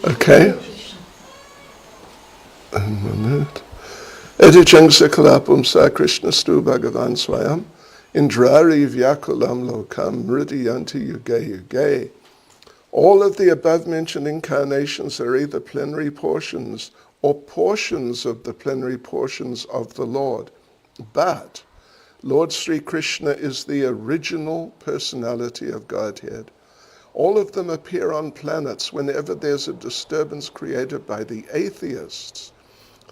Okay. One minute. Edichang Sakalapum Sa Krishna Stu Bhagavan Swayam Indrari Vyakulam Lokam Mridiyanti Yuge Yuge. All of the above mentioned incarnations are either plenary portions or portions of the plenary portions of the Lord. But Lord Sri Krishna is the original personality of Godhead. All of them appear on planets whenever there's a disturbance created by the atheists.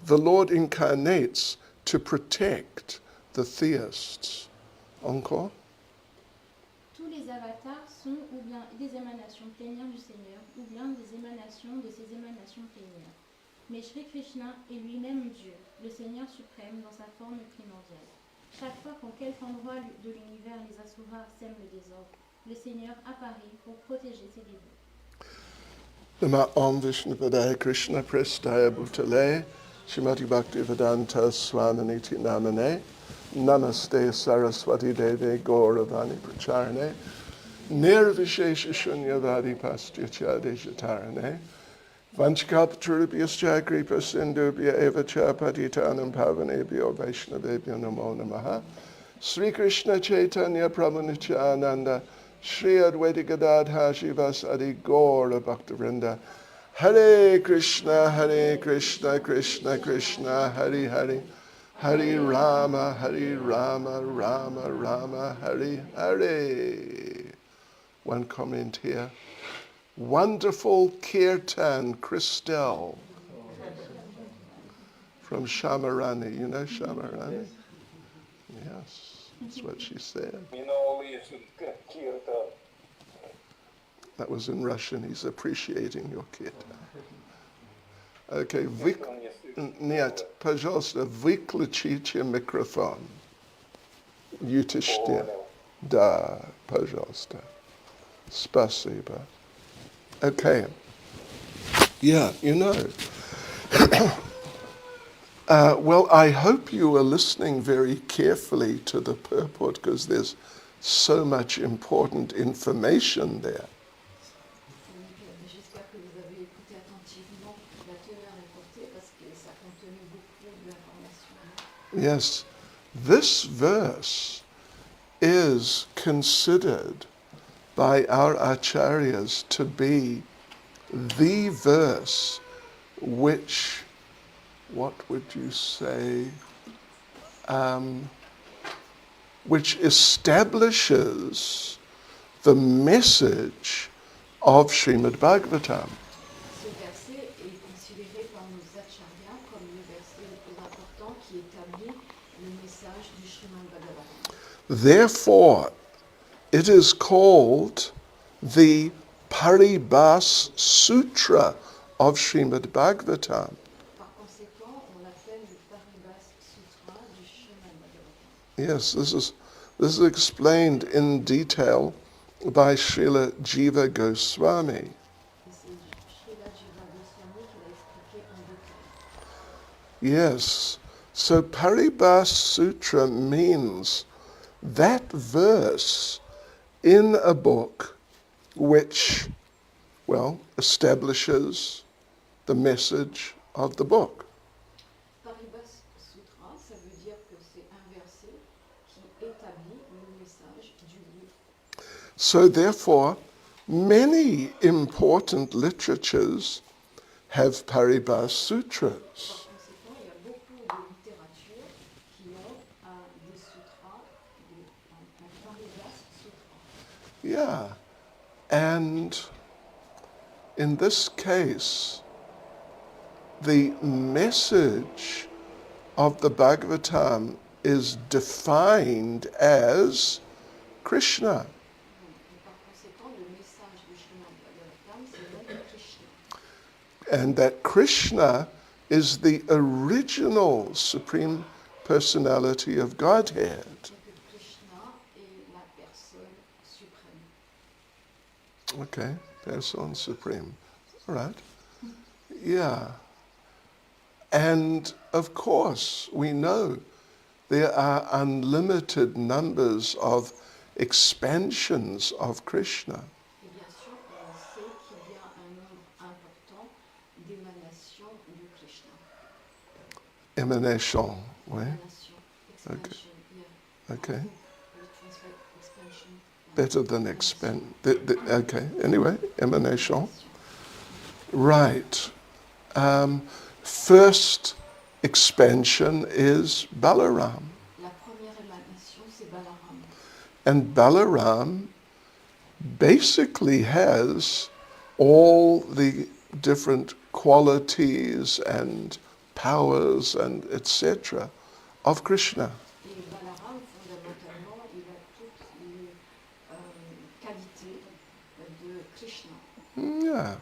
The Lord incarnates to protect the theists. Encore? Tous les avatars sont ou bien des émanations plénières du Seigneur, ou bien des émanations de ces émanations plénières. Mais Sri Krishna est lui-même Dieu, le Seigneur suprême dans sa forme primordiale. Chaque fois qu'en quelque endroit de l'univers les asuras sèment le désordre, le Seigneur apparaît pour protéger ses dévots. Nama Om Vishnu Padaya Krishna Prestaya Bhutale Shrimati Bhaktivedanta Swaminiti Namane Namaste Saraswati Deve Gauravani Pracharane Nirvishesha Shunyavadi Pastyacha Dejatarane Vanchkalpatarubhyascha Kripa Sindhubhya Evacha Patitanam Pavanebhyo Vaishnavebhyo Namo Namaha Sri Krishna Chaitanya Prabhu Nityananda Shri Advaita Gadadha Shivasadi Gaura Bhaktivinoda Hare Krishna Krishna Krishna Hare Hare Hare Rama Rama Rama Hare Hare. One comment here. Wonderful kirtan, Christelle from Shamarani. You know Shamarani? Yes, that's what she said. That was in Russian. He's appreciating your kirtan. Okay, нет, пожалуйста, выключите микрофон. Ютишьте. Да, пожалуйста. Спасибо. Okay. Yeah, you know. Well, I hope you are listening very carefully to the purport because there's so much important information there. J'espère que vous avez écouté attentivement la teneur importée parce que ça contenait beaucoup d'informations. Yes, this verse is considered by our acharyas to be the verse which, what would you say, which establishes the message of Srimad Bhagavatam. Ce verset est considéré par nos acharyas comme le verset le plus important qui établit le message du Srimad Bhagavatam. Therefore, it is called the Paribhas Sutra of Srimad Bhagavatam. Par conséquent, on l'appelle le Paribhas Sutra du Srimad Bhagavatam. Yes, this is explained in detail by Srila Jiva Goswami. Et c'est Srila Jiva Goswami qui l'a expliqué en détail. Yes, so Paribhas Sutra means that verse in a book which, well, establishes the message of the book. Paribhas Sutra, ça veut dire que c'est un verset qui établit le message du livre. So therefore, many important literatures have Paribhas Sutras. Par conséquent, il y a beaucoup de littérature qui ont des sutras, un Paribhas Sutra. Yeah, and in this case, the message of the Bhagavatam is defined as Krishna. Par conséquent, le message du Srimad Bhagavatam, c'est donc Krishna. And that Krishna is the original Supreme Personality of Godhead. Et que Krishna est la personne suprême. Okay, Person Supreme. All right. Yeah. And of course, we know there are unlimited numbers of expansions of Krishna. Et bien sûr, on sait qu'il y a un nombre important d'émanations de Krishna. Émanation, oui. Émanation, expansion, yeah. Okay. I think we translate expansion. Better than expand. Okay, anyway, émanation. Right. First expansion is Balaram. La première émanation, c'est Balaram. And Balaram basically has all the different qualities and powers and etc. of Krishna. Et Balaram, fondamentalement, il a toutes les qualités de Krishna. Yeah.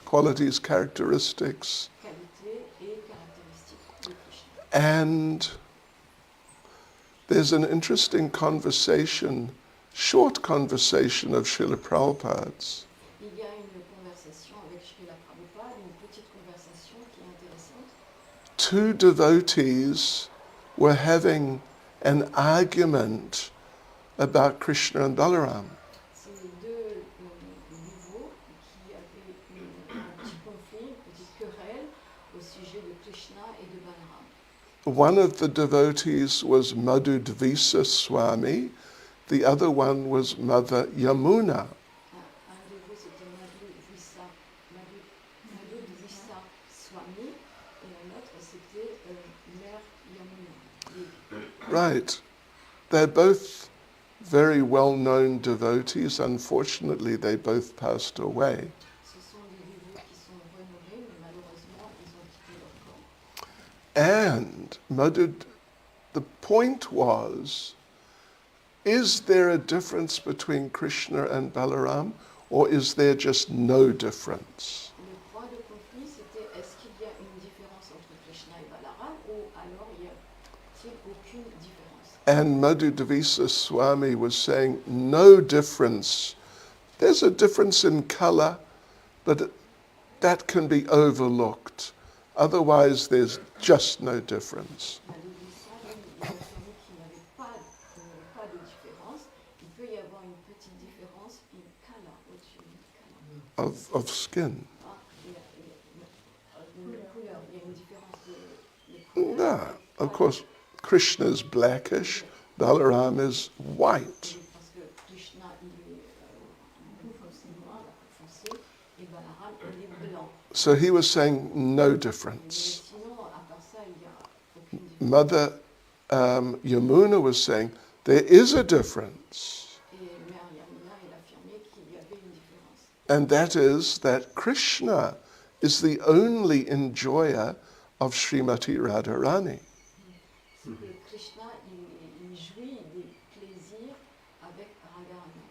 Qualities, characteristics. Qualités et caractéristiques de Krishna. And there's an interesting conversation, short conversation of Srila Prabhupada's. Il y a une conversation avec Srila Prabhupada, une petite conversation qui est intéressante. Two devotees were having an argument about Krishna and Balaram. C'est deux niveaux qui avaient un petit conflit, une petite querelle au sujet de Krishna et de Balaram. One of the devotees was Madhu Dvisa Swami, the other one was Mother Yamuna. Un de vous, c'était Madhu Dvisa Swami, et un autre, c'était Mère Yamuna. Right. They're both very well-known devotees. Unfortunately, they both passed away. Ce sont des dévots qui sont renommés, mais malheureusement, ils ont quitté leur corps. And the point was, is there a difference between Krishna and Balaram, or is there just no difference? Le point de conflit, c'était est-ce qu'il y a une différence entre Krishna et Balaram, ou alors il n'y a-t-il aucune différence? And Madhu Dvisa Swami was saying, no difference. There's a difference in color, but that can be overlooked. Otherwise, there's just no difference. Madhu Dvisa, lui, il a affirmé qu'il n'y avait pas de différence. Il peut y avoir une petite différence, une color, au-dessus d'une color. Of skin. Ah, il y a une couleur, il y a une différence de couleur. No, of course, Krishna is blackish, Balaram is white. Parce que Krishna, il est noir, foncé, et Balaram, il est blanc. So he was saying no Mais difference. sinon, à part ça, il n'y a aucune différence. Mother Yamuna was saying there is a difference, Et Mère Yamuna, elle affirmait qu'il y avait une différence. and that is that Krishna is the only enjoyer of Srimati Radharani. C'est que Krishna, il jouit des plaisirs avec Radharani.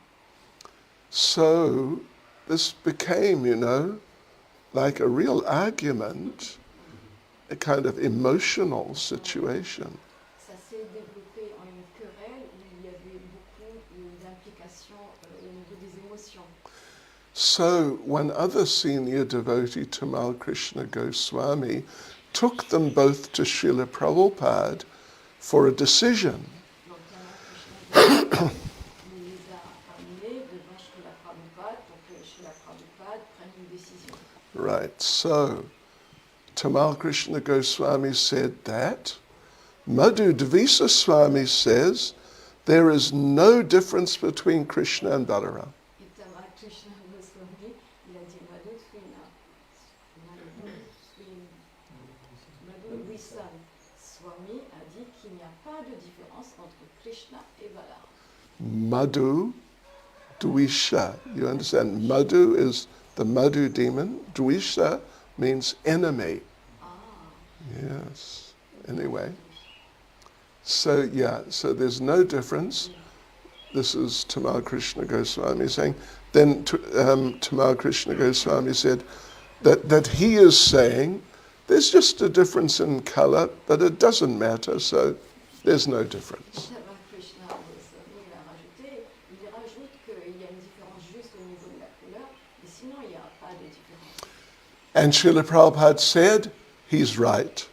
So this became, like a real argument, a kind of emotional situation. Ça s'est développé en une querelle où il y avait beaucoup d'implications au niveau des émotions. So one other senior devotee, Tamal Krishna Goswami, took them both to Srila Prabhupada for a decision. Donc, Tamal Krishna il les a amenés devant Srila Prabhupada pour que Srila Prabhupada prenne une décision. Right, so Tamal Krishna Goswami said that. Madhu Dvisa Swami says there is no difference between Krishna and Balaram. Et Tamal Krishna Goswami, il a dit Madhu Dvisa Swami a dit qu'il n'y a pas de différence entre Krishna et Balaram. Madhu Dvisha. You understand? Madhu is the Madhu demon. Dvisha means enemy. Ah, Yes. Anyway. So there's no difference. This is Tamal Krishna Goswami saying. Then Tamal Krishna Goswami said that he is saying there's just a difference in color, but it doesn't matter, so there's no difference. Tamal Krishna Goswami il rajoute qu'il y a une différence juste au niveau de la couleur, mais sinon il n'y a pas de différence. And Srila Prabhupada said, he's right.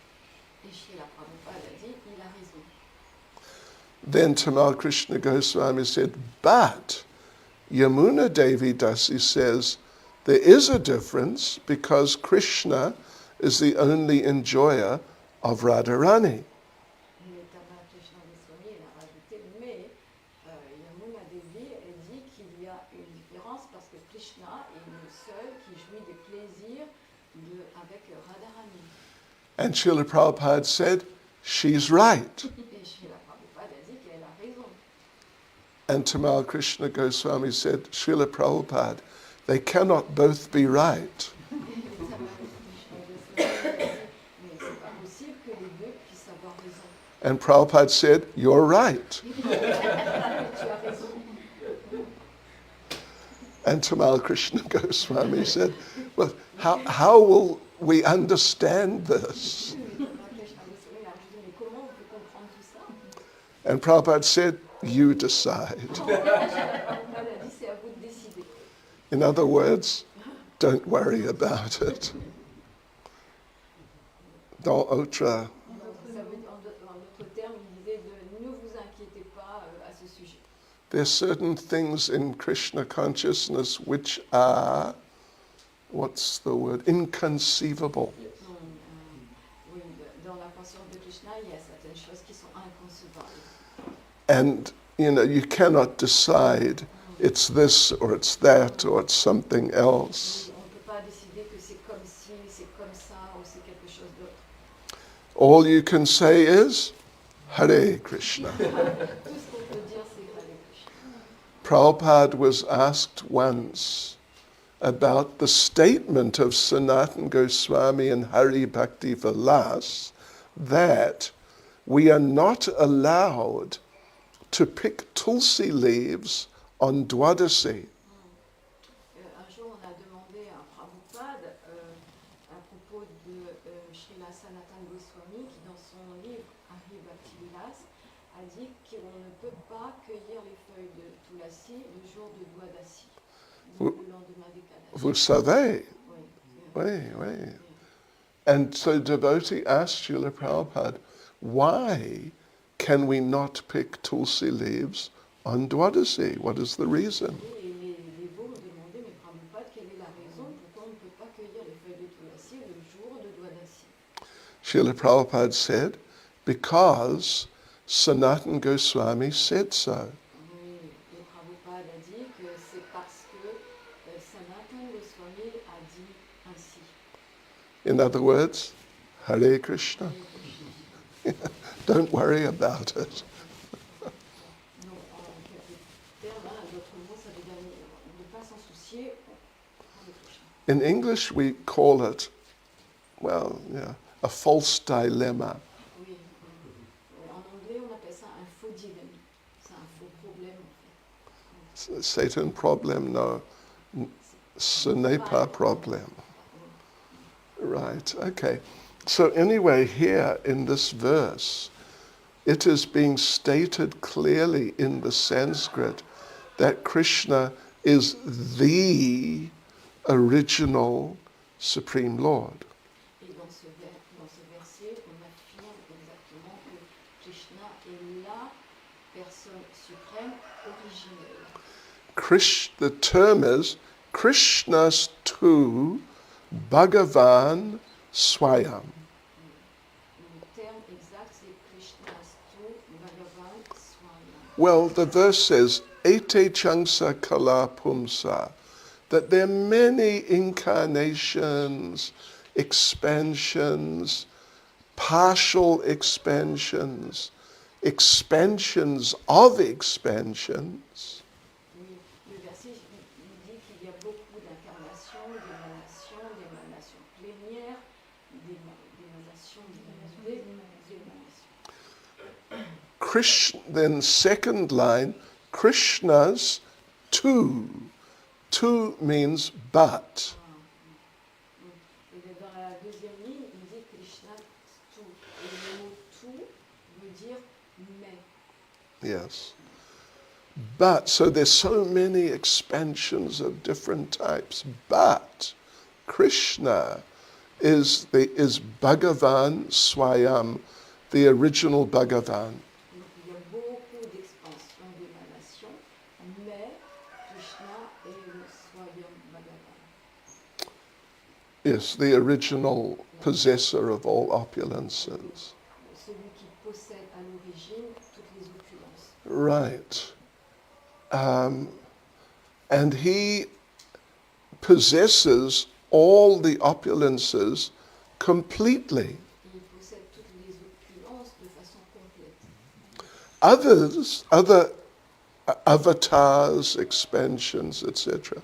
Et Srila Prabhupada a dit, il a raison. Then Tamal Krishna Goswami said, but Yamuna Devi Dasi says There is a difference because Krishna is the only enjoyer of Radharani. Mais Tama Krishna Goswami, il a rajouté, mais Yamuna Devi, elle dit qu'il y a une différence parce que Krishna est le seul qui jouit des plaisirs avec Radharani. And Srila Prabhupada said, she's right. Et Srila Prabhupada a dit qu'elle a raison. And Tamal Krishna Goswami said, Srila Prabhupada, they cannot both be right. Et Tama Krishna Goswami a dit, mais c'est pas possible que les deux puissent avoir raison. And Prabhupada said, you're right. Tu as raison. And Tamal Krishna Goswami said, well, how will we understand this? Tama Krishna Goswami a dit, mais comment on peut comprendre tout ça? And Prabhupada said, you decide. Srila Prabhupada a dit, c'est à vous de décider. In other words, don't worry about it. Dans autre, Ça veut dire, en d'autres termes, il disait ne vous inquiétez pas à ce sujet. there's certain things in Krishna consciousness which are, what's the word, inconceivable. Oui, dans la conscience de Krishna, il y a certaines choses qui sont inconcevables. And, you cannot decide it's this or it's that or it's something else. On ne peut pas décider que c'est comme ci, c'est comme ça, ou c'est quelque chose d'autre. All you can say is, Hare Krishna. Tout ce qu'on peut dire, c'est Hare Krishna. Prabhupada was asked once about the statement of Sanatana Goswami and Hari Bhakti Vilas that we are not allowed to pick tulsi leaves on Dwadasi. Un jour, on a demandé à Prabhupada, à propos de Srila Sanatana Goswami, qui dans son livre Hari Bhakti Vilas a dit qu'on ne peut pas cueillir les feuilles de Tulasi le jour de Dwadasi, le lendemain des Kadashi. Vous savez? Oui. Oui. And so devotee asked Srila Prabhupada, why can we not pick tulsi leaves on Dwadasi? What is the reason? Et les beaux me demandaient, mais Prabhupada, quelle est la raison pourquoi on ne peut pas cueillir les feuilles de Tulasi le jour de Dwadasi? Srila Prabhupada said, because Sanatana Goswami said so. Oui, et Prabhupada a dit que c'est parce que Sanatana Goswami a dit ainsi. In other words, Hare Krishna. Don't worry about it. Donc, en quelques termes, d'autres mots, ça veut dire ne pas s'en soucier. Hare Krishna. In English, we call it, a false dilemma. Oui, en anglais, on appelle ça un faux dilemme. C'est un faux problème, en fait. Satan problem, no, ce n'est pas problem. Right, okay. So anyway, here in this verse, it is being stated clearly in the Sanskrit that Krishna is the original Supreme Lord. Et dans ce verset, on affirme exactement que Krishna est la personne suprême originelle. The term is Krishna's tu Bhagavan Swayam. Le terme exact, c'est Krishnastu Bhagavan Swayam. Well, the verse says, Ete Changsa Kala Pumsa, that there are many incarnations, expansions, partial expansions, expansions of expansions. Oui, le verset il dit qu'il y a beaucoup d'incarnations, d'émanations plénières, d'émanations, Krishna, then second line, Krishna's tu. Tu means but. Et dans la deuxième ligne, il dit Krishnastu. Et le mot tout veut dire mais. Yes. But, so there's so many expansions of different types. But Krishna is Bhagavan Swayam, the original Bhagavan. Donc il y a beaucoup d'expansions, d'émanations, mais Krishna est le Swayam Bhagavan. Yes, the original possessor of all opulences. celui qui possède à l'origine toutes les opulences. Right. And he possesses all the opulences completely. Il possède toutes les opulences de façon complète. Other avatars, expansions, etc.,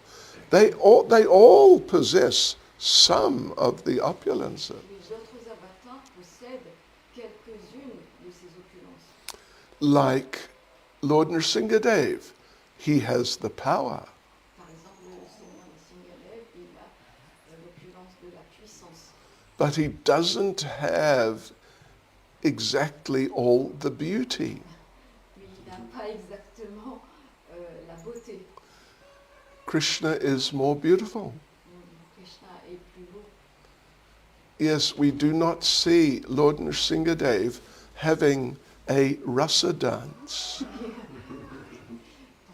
they all possess some of the opulences. Les autres avatars possèdent quelques-unes de ces opulences. Like Lord Nrsingadev, he has the power. Par exemple, le Seigneur Nrsingadev, il a l'opulence de la puissance. But he doesn't have exactly all the beauty. Mais il n'a pas exactement la beauté. Krishna is more beautiful. Krishna est plus beau. Yes, we do not see Lord Nrsingadev having a rasa dance.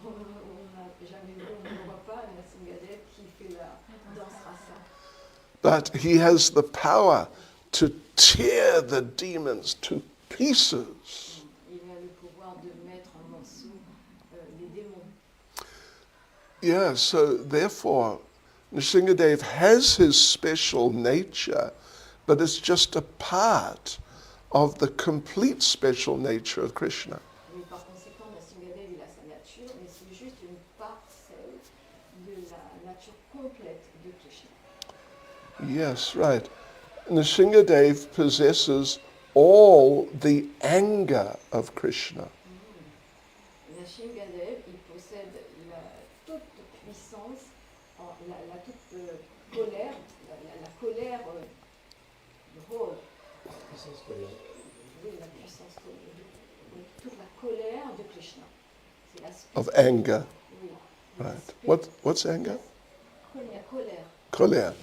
On n'a jamais vu, on ne voit pas Nrsingadev qui fait la danse rasa. But he has the power to tear the demons to pieces. Il a le pouvoir de mettre en morceaux les démons. Yeah, so therefore, Nrsingadev has his special nature, but it's just a part of the complete special nature of Krishna. Mais par conséquent, Nrsingadev, il a sa nature, mais c'est juste une parcelle de la nature complète de Krishna. Yes, right. Nrsingadev possesses all the anger of Krishna. Nrsingadev, il possède toute puissance, la toute colère, la colère de Rôle. Oui, la puissance colère. Oui, toute la colère de Krishna. C'est l'aspect Of anger. Oui. Right. What's anger? La colère. Kolère.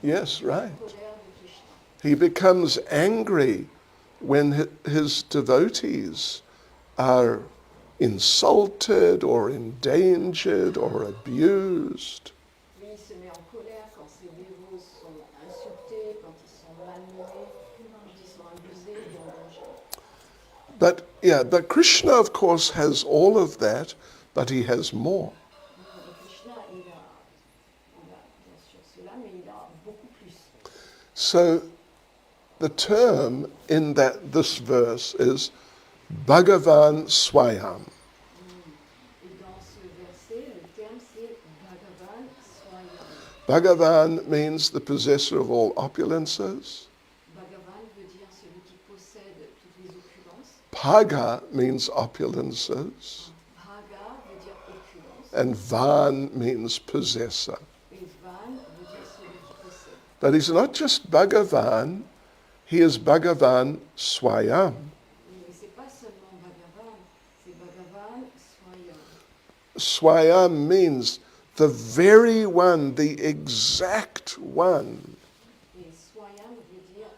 Yes, right. La colère de Krishna. He becomes angry when his devotees are insulted or endangered or abused. Lui, il se met en colère quand ses dévots sont insultés, quand ils sont malmenés, quand ils sont abusés ou en danger. But Krishna, of course, has all of that, but he has more. Et Krishna, il a bien sûr cela, mais il a beaucoup plus. So the term in this verse is Bhagavan Swayam. Et dans ce verset, le terme c'est Bhagavan Swayam. Bhagavan means the possessor of all opulences. Bhagavan veut dire celui qui possède toutes les opulences. Bhaga means opulences. Bhaga veut dire opulence. And Van means possessor. Et Van veut dire celui qui possède. But he's not just Bhagavan, he is Bhagavan Swayam. Mais c'est pas seulement Bhagavan, c'est Bhagavan Swayam. Swayam means the very one, the exact one. Et Swayam veut dire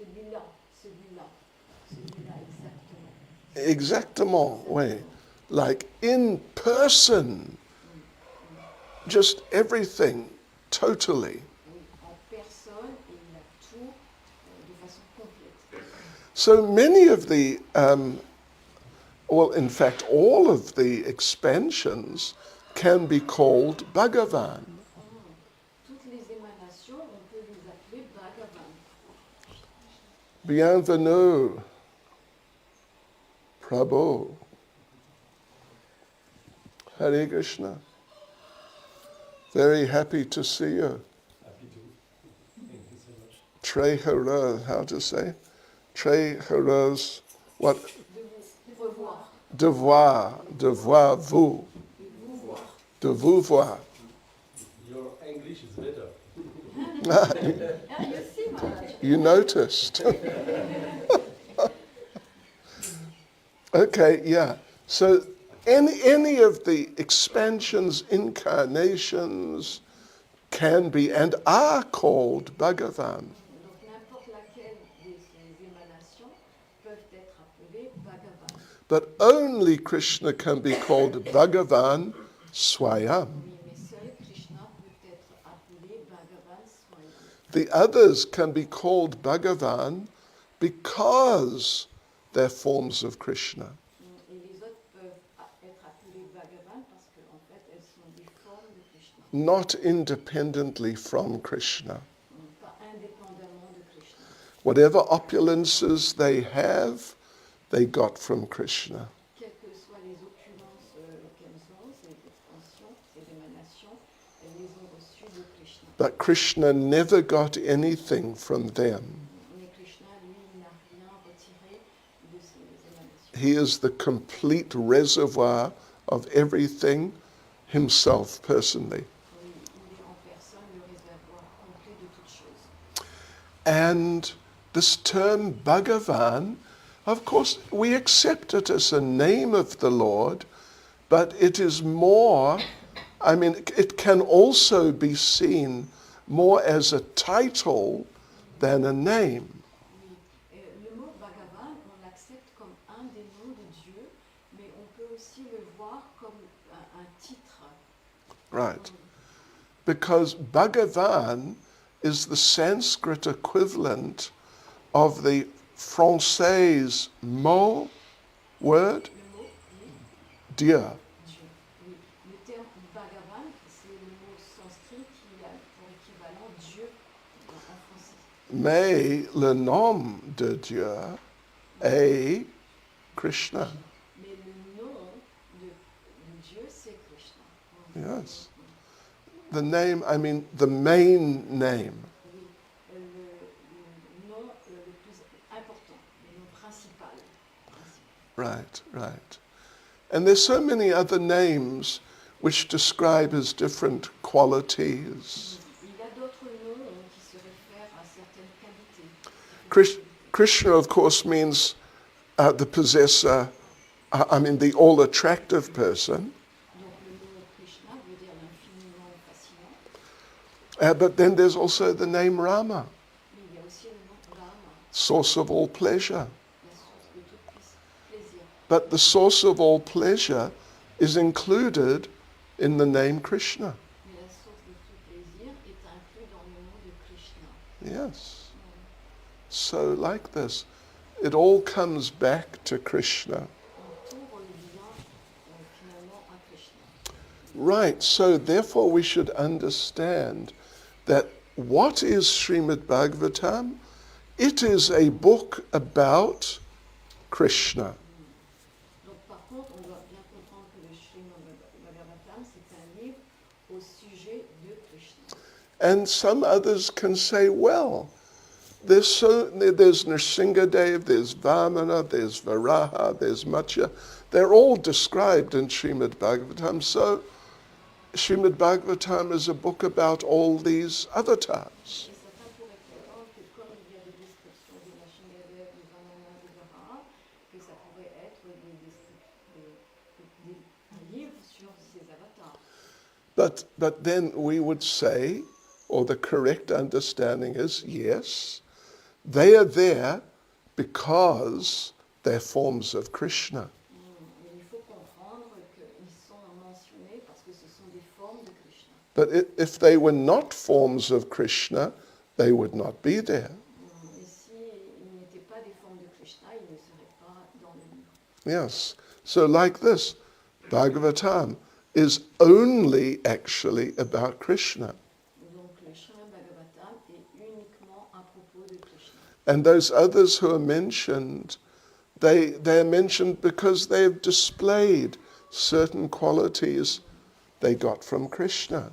celui-là exactement. Exactement, oui. Like in person. Just everything, totally. En personne, et il a tout de façon complète. So many of the, in fact, all of the expansions can be called Bhagavan. Toutes les émanations, on peut les appeler Bhagavan. Bienvenue, Prabhu. Hare Krishna. Very happy to see you. Happy to. Thank you so much. Trey hara, how to say? Trey haras, what? De vous revoir. De voir vous. De vous voir. Your English is better. You see, Maharaj. You noticed. Okay, yeah. So any of the expansions, incarnations can be and are called Bhagavan. Donc n'importe laquelle de ces émanations peuvent être appelées Bhagavan. But only Krishna can be called Bhagavan Swayam. Oui, mais seul Krishna peut être The others can be called Bhagavan because they're forms of Krishna. Et les autres peuvent être appelées Bhagavan parce qu'en fait, elles sont des formes de Krishna, Not independently from Krishna. pas indépendamment de Krishna. Whatever opulences they have, they got from Krishna. Quelles que soient les opulences qu'elles ont, ces expansions, ces émanations, elles les ont reçues de Krishna. But Krishna never got anything from them. Mais Krishna, lui, il n'a rien retiré de ces émanations. He is the complete reservoir of everything himself personally. Il est en personne le réservoir complet de toutes choses. And this term Bhagavan, of course, we accept it as a name of the Lord, but it is more, it can also be seen more as a title than a name. Oui. Le mot Bhagavan, on l'accepte comme un des noms de Dieu, mais on peut aussi le voir comme un titre. Right. Because Bhagavan is the Sanskrit equivalent of the Français mot, word, Le mot est Dieu. Dieu. Oui. Le terme Bhagavan, c'est le mot sanskrit qui a pour équivalent Dieu en français. Mais le nom de Dieu est Krishna. Mais le nom de Dieu, c'est Krishna. Yes. The name, the main name. Oui. Le nom le plus important, le nom principal. Right. And there's so many other names which describe his different qualities. Il y a d'autres noms qui se réfèrent à certaines qualités. Krishna, of course, means the possessor, the all-attractive person. Donc le nom Krishna veut dire l'infiniment fascinant. But then there's also the name Rama, Mais il y a aussi le nom Rama, source of all pleasure. la source de tout plaisir. But the source of all pleasure is included in the name Krishna. Mais la source de tout plaisir est inclue dans le nom de Krishna. Yes. So like this, it all comes back to Krishna. Tout revient finalement à Krishna. Right, so therefore we should understand that what is Srimad Bhagavatam? It is a book about Krishna. Donc par contre, on doit bien comprendre que le Srimad Bhagavatam, c'est un livre au sujet de Krishna. And some others can say, well, there's Nrsingadev, there's Vamana, there's Varaha, there's Matsya. They're all described in Srimad Bhagavatam. So Srimad Bhagavatam is a book about all these avatars. Et certains pourraient prétendre que comme il y a des descriptions de Nrsingadev, de Vamana, de Varaha, que ça pourrait être un livre sur ces avatars. But then we would say, or the correct understanding is, yes, they are there because they're forms of Krishna. Mais il faut comprendre qu'ils sont mentionnés parce que ce sont des formes de Krishna. But if they were not forms of Krishna, they would not be there. Et s'ils n'étaient pas des formes de Krishna, ils ne seraient pas dans le livre. Yes. So like this, Bhagavatam is only actually about Krishna. Donc le Srimad Bhagavatam est uniquement à propos de Krishna. And those others who are mentioned, they're mentioned because they've displayed certain qualities they got from Krishna.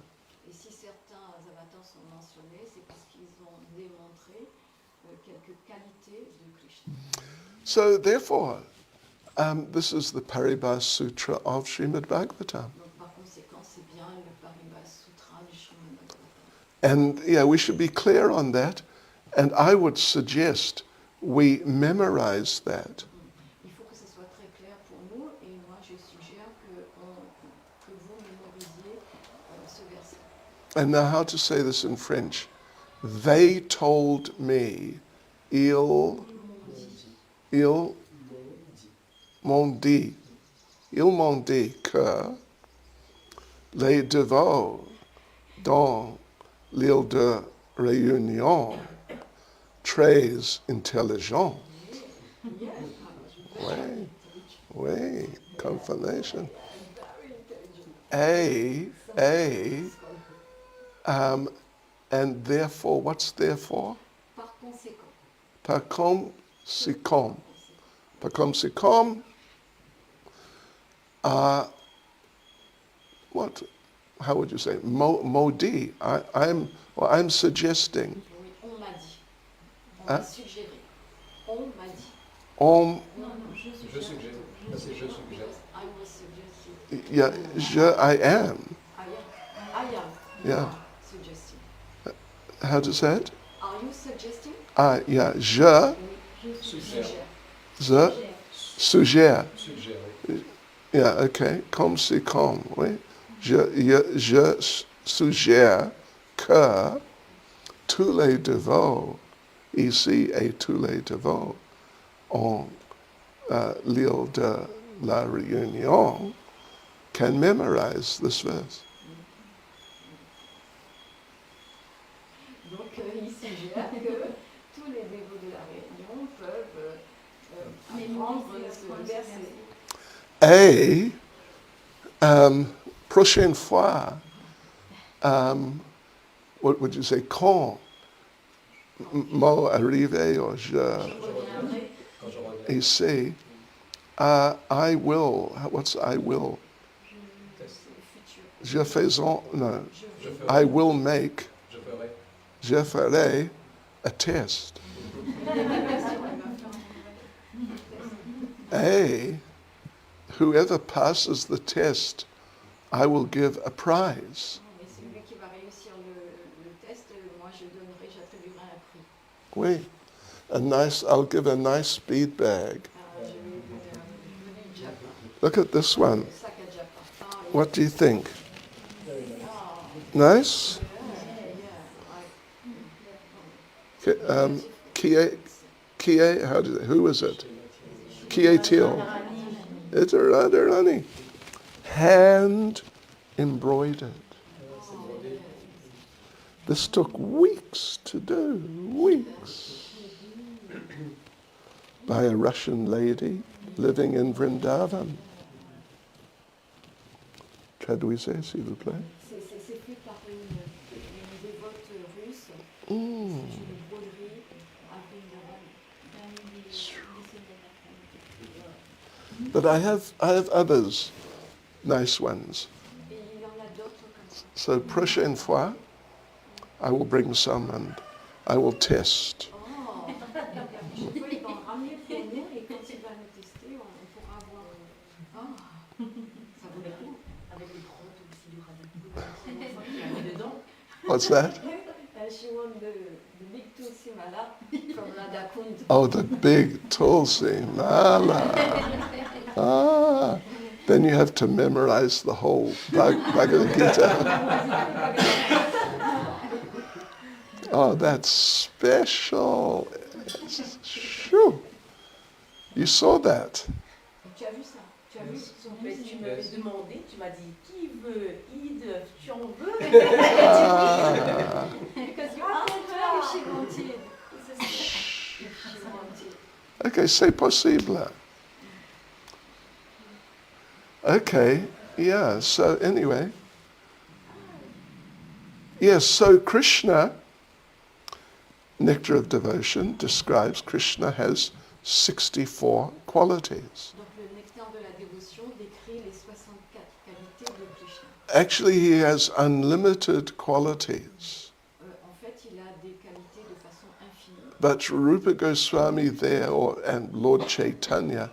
Et si certains avatars sont mentionnés, c'est parce qu'ils ont démontré quelques qualités de Krishna. So therefore, this is the Paribhas Sutra of Srimad Bhagavatam. Donc par conséquent, c'est bien le Paribhas Sutra du Srimad Bhagavatam. And yeah, we should be clear on that. And I would suggest we memorize that. Il faut que ce soit très clair pour nous et moi je suggère que vous mémorisiez ce verset. And now how to say this in French. They told me, ils m'ont dit que les dévots dans l'île de réunion très intelligent. Oui, oui, confirmation. And therefore, what's therefore? Par conséquent. Par conséquent. Par conséquent, what? How would you say? Maudit. I'm suggesting. Oui, on m'a dit. On Hein? m'a suggéré. On m'a dit. On, Non, je Je suggère. Ça, c'est je suggère. I was suggesting. yeah, I am. I am. You Yeah. are suggesting. How to say it? Are you suggesting? Yeah, je Suggère. suggère. Suggère, oui. Yeah, okay. Comme c'est comme, oui. Je suggère que tous les devots ici et tous les devots en l'île de la Réunion can memorize this verse. Donc il suggère que tous les dévots de la Réunion peuvent apprendre ce verset. Et prochaine fois, what would you say, quand mot arrivé ou je Quand je reviens, ici, I will, what's I will? Je faisons, no, je ferai. I will make, Je ferai. je ferai a test. Et whoever passes the test, I will give a prize. Et celui qui va réussir le test, moi j'attribuerai un prix. Oui, I'll give a nice bead bag. Je vais lui donner un joli diapant. Look at this one. Sac à diapant. What do you think? Very nice. Nice? Yeah. Kie, who is it? Kie Teal. It's a rather honey. Hand embroidered. This took weeks to do, weeks. By a Russian lady living in Vrindavan. Traduisez, s'il vous plaît. C'est fait par une dévote russe. Mm. C'est une broderie à Vrindavan. But I have others, nice ones. Et il y en a d'autres comme ça. So prochaine fois, I will bring some and I will test. Oh, je peux il va en ramener pour nous et quand il va nous tester, on pourra avoir. Oh, ça vaut le coup. Avec les grottes aussi du radicule qui est dedans. What's that? She won the big Tulsi Mala from Radhakund. Oh, the big Tulsi Mala. Then you have to memorize the whole Bhagavad Gita. Oh, that's special. Shoo. You saw that. Tu as vu ça? Tu as vu son Mais tu m'avais Yes. demandé, tu m'as dit qui veut, Ide, tu en veux? Ah. Because you asked her if she wanted. Okay, c'est possible. Okay, yeah, so anyway. Yes, so Krishna, Nectar of Devotion, describes Krishna has 64 qualities. Donc le nectar de la dévotion décrit les 64 qualités de Krishna. Actually, he has unlimited qualities. En fait, il a des qualités de façon infinie. But Rupa Goswami there, and Lord Chaitanya,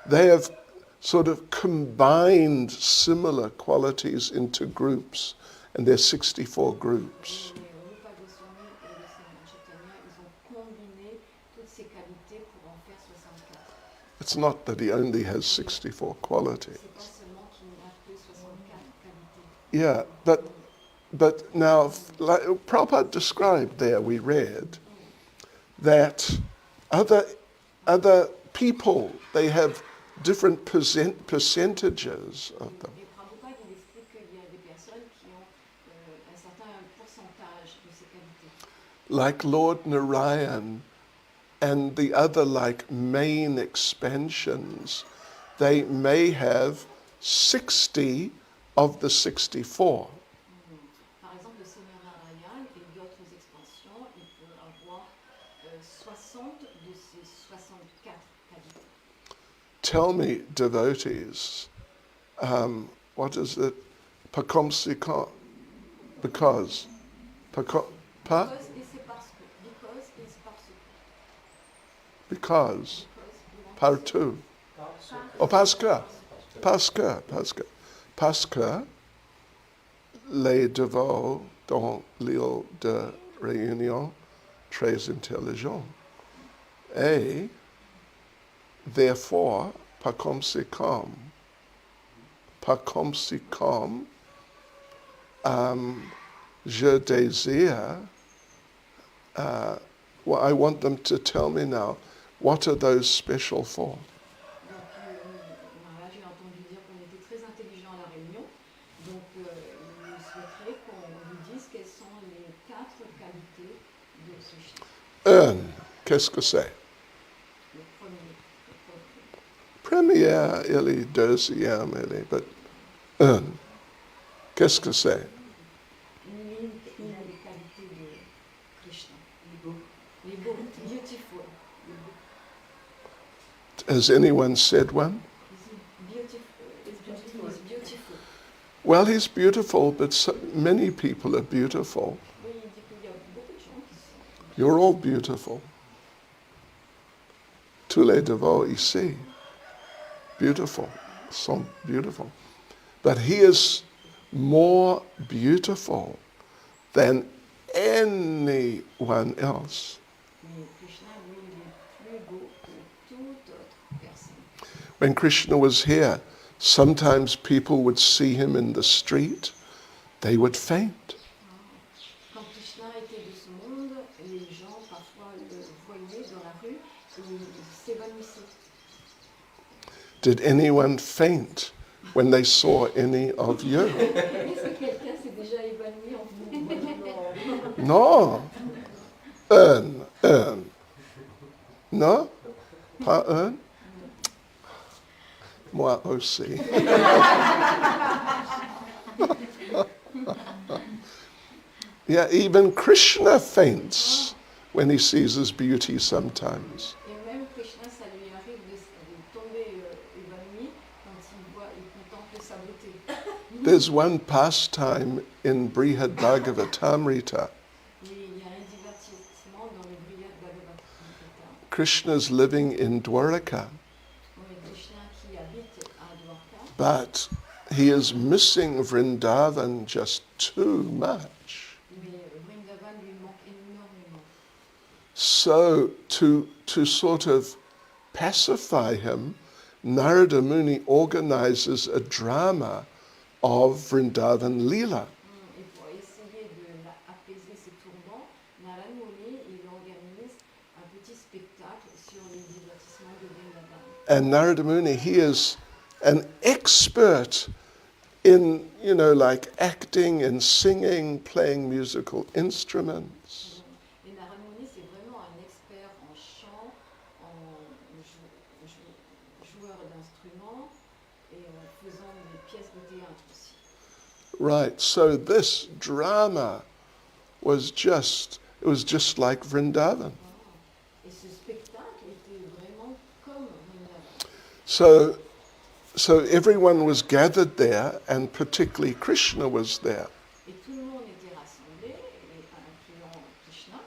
they have sort of combined similar qualities into groups, and there's 64 groups. Et Rupa Goswami et le Srimad Chaitanya, ils ont combiné toutes ces qualités pour en faire 64. It's not that he only has 64 qualities. C'est pas seulement qu'il n'a que 64 qualités. Yeah, but now, like Prabhupada described there, we read, that other people, they have different percentages of them. Et Prabhupada, il explique qu'il y a des personnes qui ont un certain pourcentage de ces qualités. like Lord Narayan and the other like main expansions, they may have 60 of the 64. Par exemple, le Seigneur Narayan et d'autres expansions, il peut avoir 60 de ces 64 qualités. Tell me, devotees, what is it? Pakomsika, because. Pa? Because et c'est parce que. Because et c'est parce que. Because. Because. Partu. Oh, Pascha. Pascha. Pascha. Pascha, les devots dans l'île de Réunion, très intelligents. Et, therefore, pas comme, je désire, well, I want them to tell me now, what are those special for? Donc, Maharaj, j'ai entendu dire qu'on était très intelligents à la réunion. Donc, il souhaiterait qu'on lui dise quelles sont les 4 qualités de ce chien. Qu'est-ce que c'est? Le premier. Première, il est deuxième, il est, but qu'est-ce que c'est? Il a les qualités de Krishna. Les beaux, beautiful. Has anyone said one? He's beautiful. Well, he's beautiful, but so many people are beautiful. Oui, il dit qu'il y a beaucoup de gens qui sont. You're all beautiful. Tous les devots ici, beautiful, sont beautiful. But he is more beautiful than anyone else. Mais Krishna, lui, il est plus beau que toute autre personne. When Krishna was here, sometimes people would see him in the street, they would faint. Quand Krishna était de ce monde, les gens parfois le voyaient dans la rue et ils s'évanouissaient. Did anyone faint when they saw any of you? Est-ce que quelqu'un s'est déjà évanoui en vous? No. No? Pas un? Moi aussi. Yeah, even Krishna faints when he sees his beauty sometimes. Et même Krishna, ça lui arrive de tomber évanoui quand il contemple sa beauté. There's one pastime in Brihad Bhagavatamrita. Oui, il y a un divertissement dans le Brihad Bhagavatam. Krishna's living in Dwaraka, Oui, Krishna qui habite à Dwarka, but he is missing Vrindavan just too much. mais Vrindavan lui manque énormément. So to sort of pacify him, Narada Muni organizes a drama of Vrindavan Leela. Et pour essayer d'apaiser ses tourments, Narada Muni, il organise un petit spectacle sur les divertissements de Vrindavan. And Narada Muni, he is an expert in, like acting and singing, playing musical instruments. Et Narada Muni, c'est vraiment un expert en chant, en joueur d'instruments et en faisant des pièces de théâtre aussi. Right, so this drama was just like Vrindavan. Et ce spectacle était vraiment comme Vrindavan. So everyone was gathered there, and particularly Krishna was there. Et tout le monde était rassemblé, et incluant Krishna.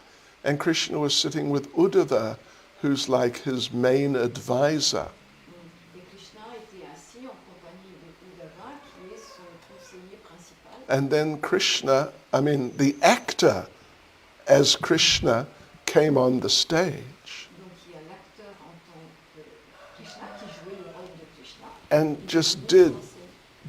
And Krishna was sitting with Uddhava, who's like his main advisor. Et Krishna était assis en compagnie de Uddhava, qui est son conseiller principal. And then the actor as Krishna came on the stage Donc il y a l'acteur en tant que Krishna qui jouait le rôle de Krishna. and just did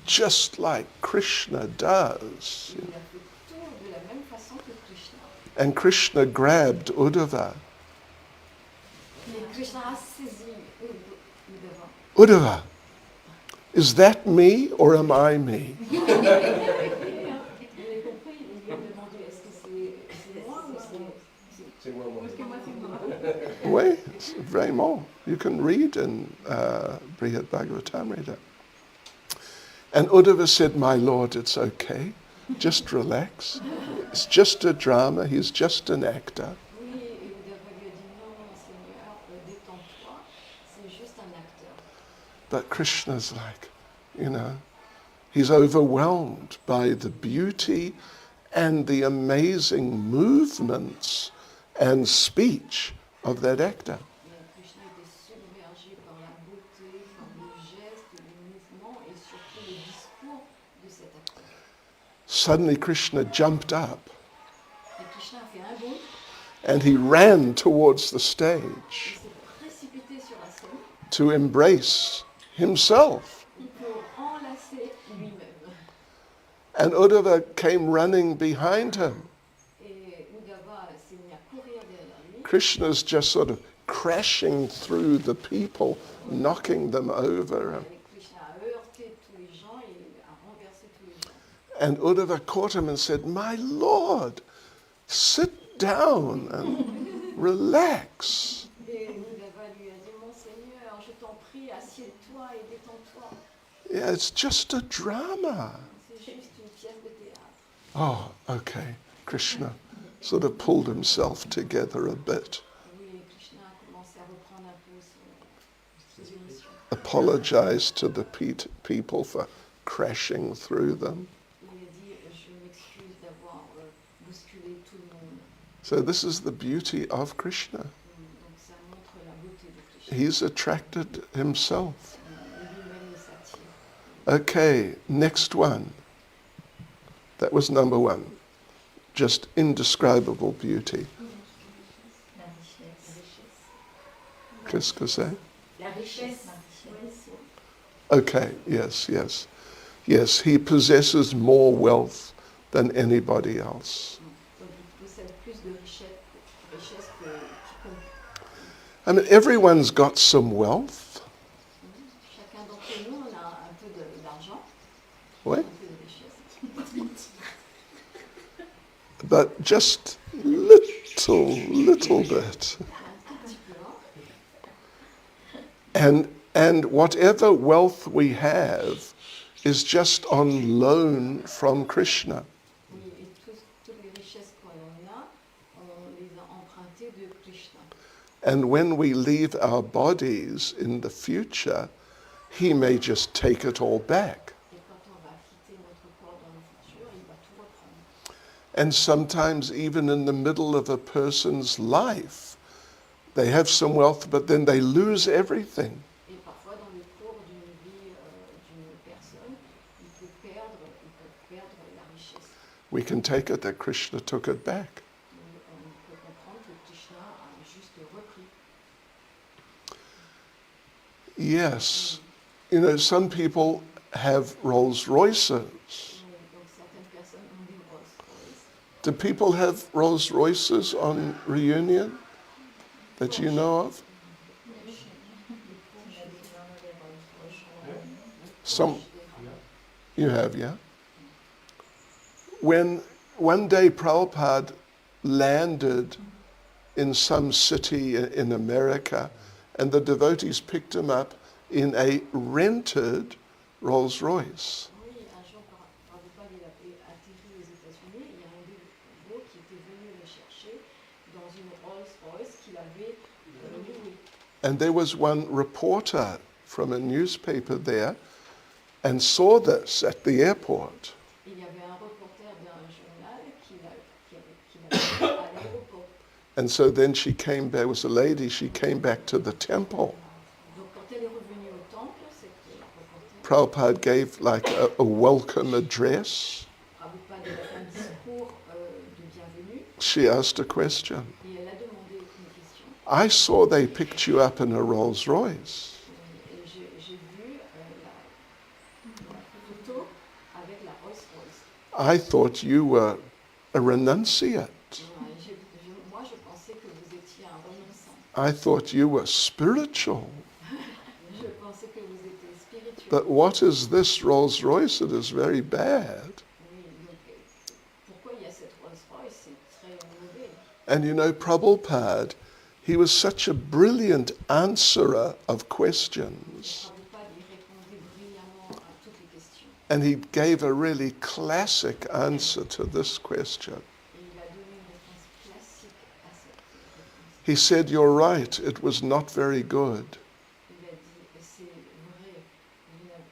just like Krishna does. Il a fait tout de la même façon que Krishna. And Krishna grabbed Uddhava. Et Krishna a saisi Uddhava. Uddhava, is that me or am I me? Vous avez compris, il lui a demandé est-ce que c'est moi ou C'est moi, moi. Parce que moi, c'est moi. Oui, vraiment. You can read in Brihad Bhagavatam Reader. And Uddhava said, my lord, it's okay. Just relax. It's just a drama. He's just an actor. Oui, et Uddhava lui a dit non, Seigneur, détends-toi, c'est juste un acteur. But Krishna's like, he's overwhelmed by the beauty and the amazing movements and speech of that actor. Mais Krishna était submergé par la beauté, par les gestes, les mouvements et surtout le discours de cet acteur. Suddenly Krishna jumped up Et Krishna a fait un bond, and he ran towards the il stage s'est précipité sur la scène to embrace himself. pour enlacer lui-même. And Uddhava came running behind him. Et Uddhava s'est mis à courir derrière lui. Krishna's just sort of crashing through the people, knocking them over. Et Krishna a heurté tous les gens et a renversé tous les gens. And Uddhava caught him and said, my lord, sit down and relax. Et Uddhava lui a dit, mon Seigneur, je t'en prie, assieds-toi et détends-toi. Yeah, it's just a drama. C'est juste une pièce de théâtre. Oh, okay. Krishna sort of pulled himself together a bit, Oui, Krishna a commencé à reprendre un peu ses émotions. apologized to the people for crashing through them. Il a dit, je m'excuse d'avoir bousculé tout le monde. So this is the beauty of Krishna. Donc ça montre la beauté de Krishna. He's attracted himself. Lui-même il s'attire. Okay, next one. That was number one. Just indescribable beauty. La richesse. Qu'est-ce que c'est? La richesse. Okay, yes. Yes, he possesses more wealth than anybody else. Donc il possède plus de richesse que quiconque. I mean, everyone's got some wealth. Chacun d'entre nous, on a un peu d'argent, Oui? un peu de richesse. But just little bit. Un tout petit peu. Hein. And whatever wealth we have is just on loan from Krishna. Oui, et toutes les richesses qu'on a, on les a empruntées de Krishna. And when we leave our bodies in the future, he may just take it all back. Et quand on va quitter notre corps dans le futur, il va tout reprendre. And sometimes even in the middle of a person's life, they have some wealth, but then they lose everything. Et parfois, dans le cours d'une vie d'une personne, il peut perdre la richesse. We can take it that Krishna took it back. Mais on peut comprendre que Krishna a juste repris. Yes. Some people have Rolls Royces. Donc certaines personnes ont des Rolls-Royce. Do people have Rolls Royces on reunion that you know of? Some you have, yeah? When one day Prabhupada landed in some city in America, and the devotees picked him up in a rented Rolls Royce. Oui, un jour, Prabhupada il avait atterri aux États-Unis. Il y a un dévot qui était venu le chercher dans une Rolls-Royce qu'il avait louée. And there was one reporter from a newspaper there and saw this at the airport. Il y avait un reporter d'un journal qui l'avait vu à l'aéroport. And so then she came back, was a lady, she came back to the temple. Donc quand elle est revenue au temple, cette reporter, Prabhupada gave like a welcome address. Prabhupada a fait un discours de bienvenue She asked a question. et elle a demandé une question. I saw they picked you up in a Rolls Royce. Et j'ai vu la photo avec la Rolls-Royce. I thought you were a renunciate. Moi, je pensais que vous étiez un renonçant. I thought you were spiritual. Je pensais que vous étiez spirituel. But what is this Rolls Royce? It is very bad. Oui, donc pourquoi il y a cette Rolls-Royce? C'est serait mauvais. And you know, Prabhupada, he was such a brilliant answerer of questions. Prabhupada il répondait brillamment à toutes les questions. And he gave a really classic answer to this question. Et il a donné une réponse classique à cette réponse. He said, "You're right, it was not very good." Il a dit, et c'est vrai,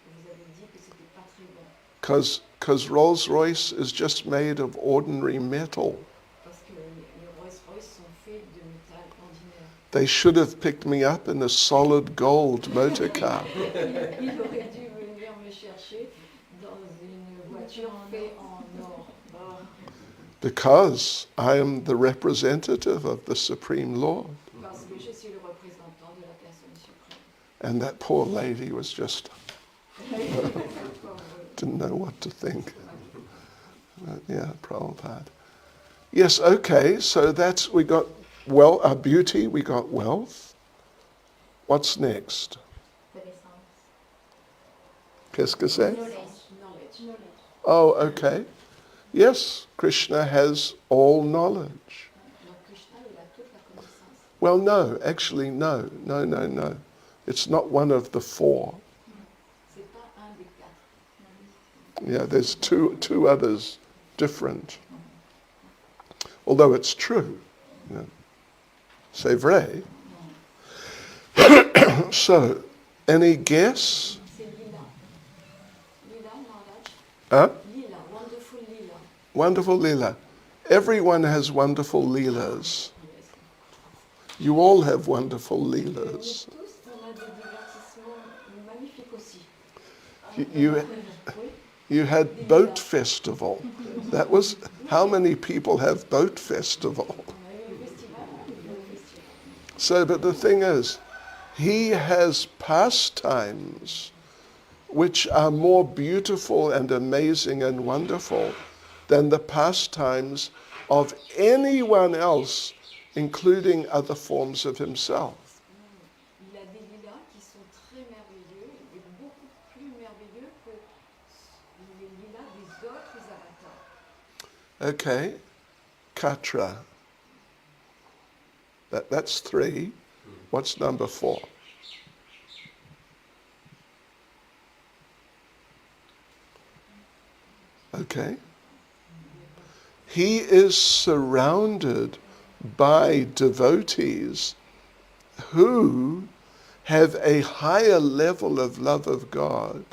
vous avez dit que c'était pas très bon. Because Rolls-Royce is just made of ordinary metal. Parce que les Rolls-Royce sont faits de métal ordinaire. They should have picked me up in a solid gold motor car. Il aurait dû venir me chercher dans une voiture faite en or. Because I am the representative of the Supreme Lord. Parce que je suis le représentant de la personne suprême. And that poor lady was just didn't know what to think. But yeah, Prabhupada. Yes, okay, so we got our beauty, we got wealth. What's next? Connaissance. Qu'est-ce que c'est? Knowledge. Oh, okay. Yes, Krishna has all knowledge. Donc Krishna, il a toute la connaissance. Well, no, actually, no. It's not one of the four. C'est pas un des quatre. Yeah, there's two others different. Although it's true. Yeah. C'est vrai. So, any guess? C'est Lila. Lila, knowledge. Huh? Lila, wonderful Lila. Wonderful Leela. Everyone has wonderful Leelas. Yes. You all have wonderful Leelas. Tous, on a des divertissements magnifiques aussi. Oui. You had boat festival. That was, how many people have boat festival? On a eu le festival. So, but the thing is, he has pastimes which are more beautiful and amazing and wonderful than the pastimes of anyone else, including other forms of himself. Il a des lilas qui sont très merveilleux, et beaucoup plus merveilleux que les lilas des autres avatars. Okay, Katra. That's 3. What's number 4? Okay. He is surrounded by devotees who have a higher level of love of God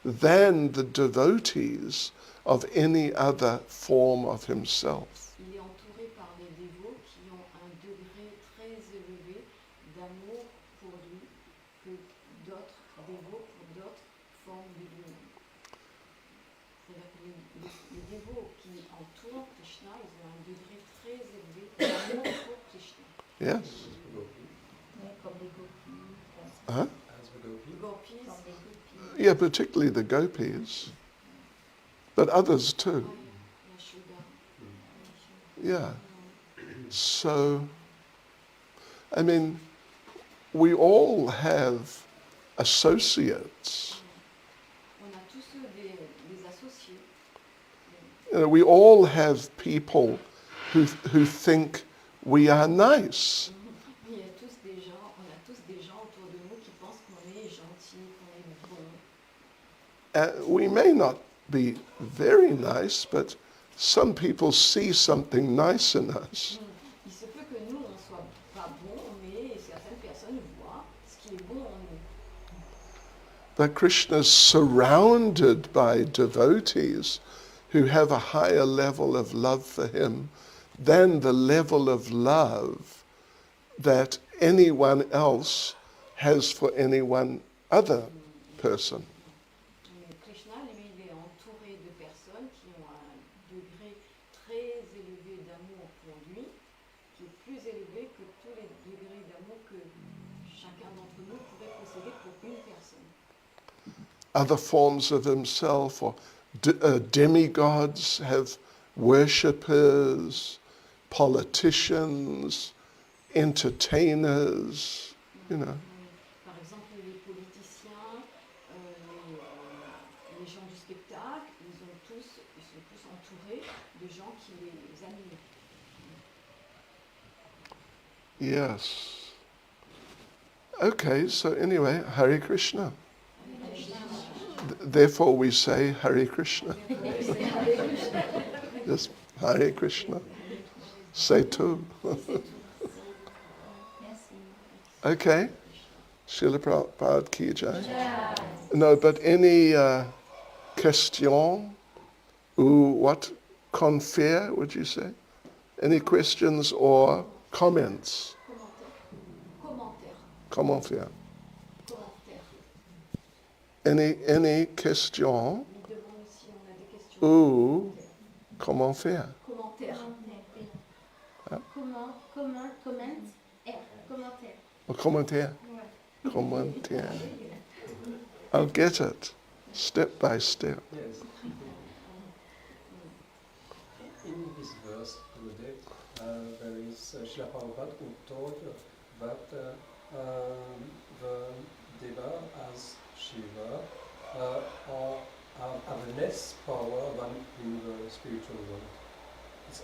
than the devotees of any other form of himself. Il est entouré par des dévots qui ont un degré très élevé d'amour pour lui que d'autres dévots pour d'autres formes de lui-même. C'est-à-dire que les dévots qui entourent Krishna, ils ont un degré très élevé d'amour pour Krishna. Yes? Ouais, comme les gopis. Huh? As we go. Gopis, Comme les gopis. Yeah, particularly the gopis, but others too. Yashoda. Yeah. So, I mean, we all have associates. On a tous des associés. You know, we all have people who think we are nice. Il y a tous des gens, on a tous des gens autour de nous qui pensent qu'on est gentil, qu'on est bon. We may not be very nice, but some people see something nice in us. Il se peut que nous, on ne soit pas bons, mais certaines personnes voient ce qui est bon en nous. But Krishna is surrounded by devotees who have a higher level of love for him than the level of love that anyone else has for any one other person. Mais Krishna, lui, il est entouré de personnes qui ont un degré très élevé d'amour pour lui, qui est plus élevé que tous les degrés d'amour que chacun d'entre nous pourrait posséder pour une personne. Other forms of himself or demigods have worshippers, politicians, entertainers, you know. Par exemple, les politiciens, les gens du spectacle, ils sont tous entourés de gens qui les animent. Yes. Okay, so anyway, Hare Krishna. Therefore we say Hare Krishna. Yes, Hare Krishna. Say two. Merci. Okay. Srila Prabhupada ki jai. No, but any question ou what? Confere, would you say? Any questions or comments? Comment faire? Any question ou comment faire? Commentaire. Hein? Comment, commentaire. Or commentaire? Ouais. Commentaire. I'll get it, step by step. Yes. In this verse today, there is Srila Prabhupada who taught that the Deva as Shiva have less power than in the spiritual world.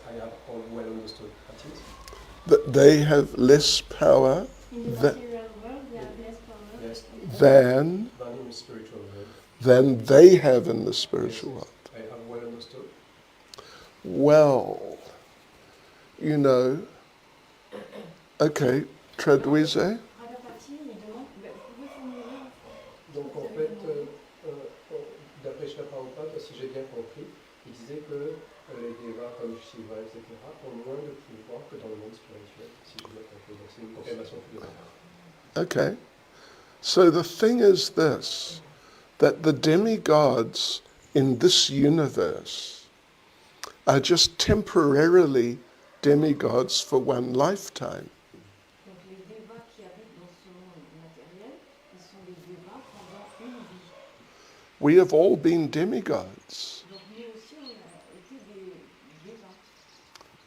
I have all well understood. That is? That they have less power In the than, material world, they have less power. Yes. than Than in the spiritual world. than they have in the spiritual Yes. world. I have well understood. Well, you know, okay, traduise. Radhapati, il demande, vous pouvez formuler Donc en fait, d'après Srila Prabhupada, si j'ai bien compris, il disait que les devas comme Shiva, etc., ont moins de pouvoir que dans le monde spirituel, si j'ai bien compris. Donc c'est une confirmation philosophique. Okay. So the thing is this, that the demigods in this universe are just temporarily demigods for one lifetime. Donc les devas qui habitent dans ce monde matériel, ils sont des devas pendant une vie. We have all been demigods. Donc nous aussi, on a été des devas.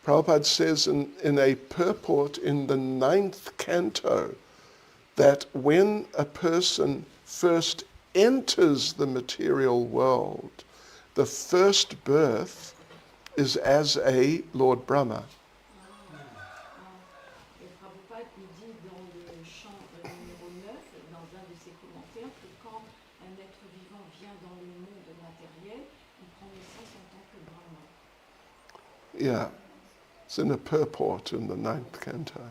Prabhupada says in a purport in the 9th canto that when a person first enters the material world, the first birth is as a Lord Brahma. Et Prabhupada, il dit dans le chant numéro 9, dans un de ses commentaires, que quand un être vivant vient dans le monde matériel, il prend naissance en tant que Brahma. Yeah, it's in a purport in the 9th canto.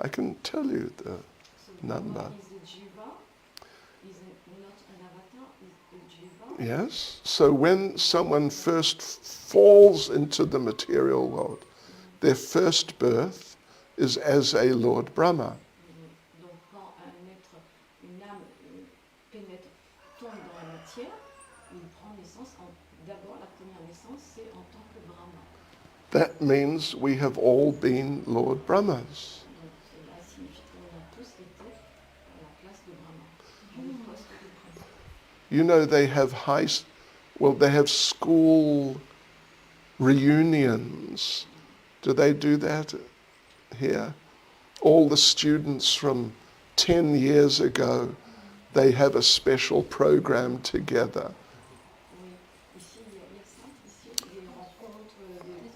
I can tell you the So number. Brahma is a jiva, is not an avatar, is a jiva. Yes, so when someone first falls into the material world, their first birth is as a Lord Brahma. Donc quand un être, une âme pénètre, tombe dans la matière, il prend naissance, d'abord la première naissance, c'est en tant que Brahma. That means we have all been Lord Brahmas. Donc cela signifie qu'on a tous été à la place de Brahma, à le poste de Brahma. You know, they have school reunions. Do they do that here? All the students from 10 years ago, they have a special program together. Oui, ici il y a ça, ici des rencontres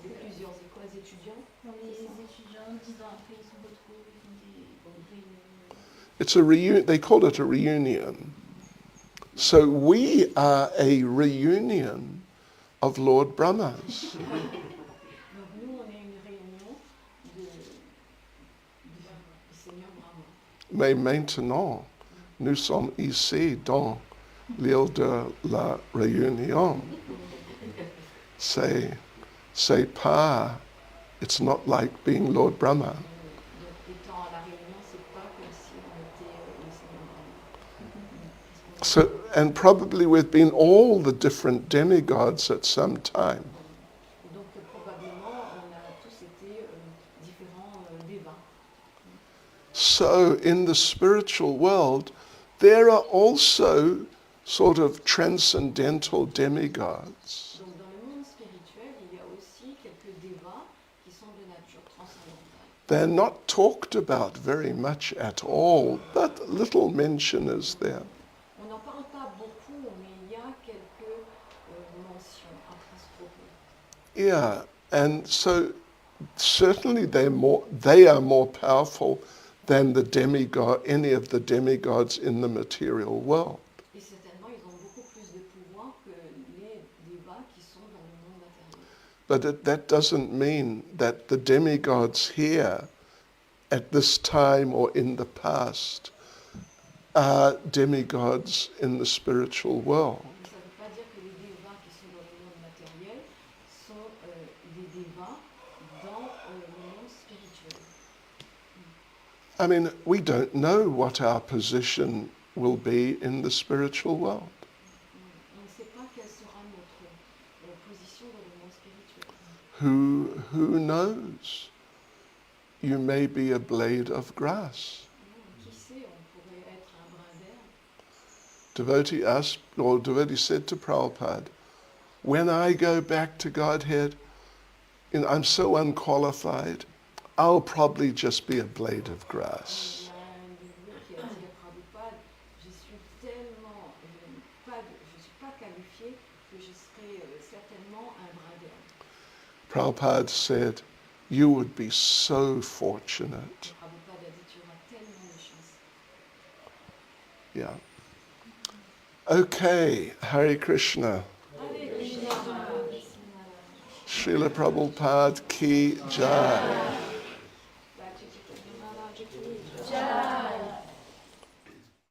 de plusieurs écoles étudiants. Dans les étudiants, 10 ans après, ils se retrouvent, ils font des réunions. It's they call it a reunion. So we are a reunion of Lord Brahmas. Donc nous, on est une réunion du Seigneur Brahma. Mais maintenant, nous sommes ici dans l'île de la Réunion. C'est pas, it's not like being Lord Brahma. Donc étant à la réunion, c'est pas comme si on était le Seigneur Brahma. So, and probably we've been all the different demigods at some time. Donc probablement, on a tous été différents devas. So in the spiritual world, there are also sort of transcendental demigods. Donc dans le monde spirituel, il y a aussi quelques devas qui sont de nature transcendantale. They're not talked about very much at all, but little mention is there. On n'en parle pas beaucoup, mais il y a quelques mentions à ce propos. Yeah, and so certainly they are more powerful than the demigod, any of the demigods in the material world. Et certainement, ils ont beaucoup plus de pouvoir que les débats qui sont dans le monde matériel. But that doesn't mean that the demigods here at this time or in the past are demigods in the spiritual world. Mais ça ne veut pas dire que les débats qui sont dans le monde matériel sont des débats dans le monde spirituel. I mean, we don't know what our position will be in the spiritual world. On ne sait pas quelle sera notre position dans le monde spirituel. Who knows? You may be a blade of grass. Qui sait, on pourrait être un brin d'herbe. Devotee said to Prabhupada, when I go back to Godhead, I'm so unqualified, I'll probably just be a blade of grass. Il y a un dévot qui a dit à Prabhupada, je suis pas qualifié que je serai certainement un brin d'herbe. Prabhupada said, you would be so fortunate. Prabhupada a dit, tu auras tellement de chance. Yeah. Okay, Hare Krishna. Hare Krishna. Srila Prabhupada ki jai.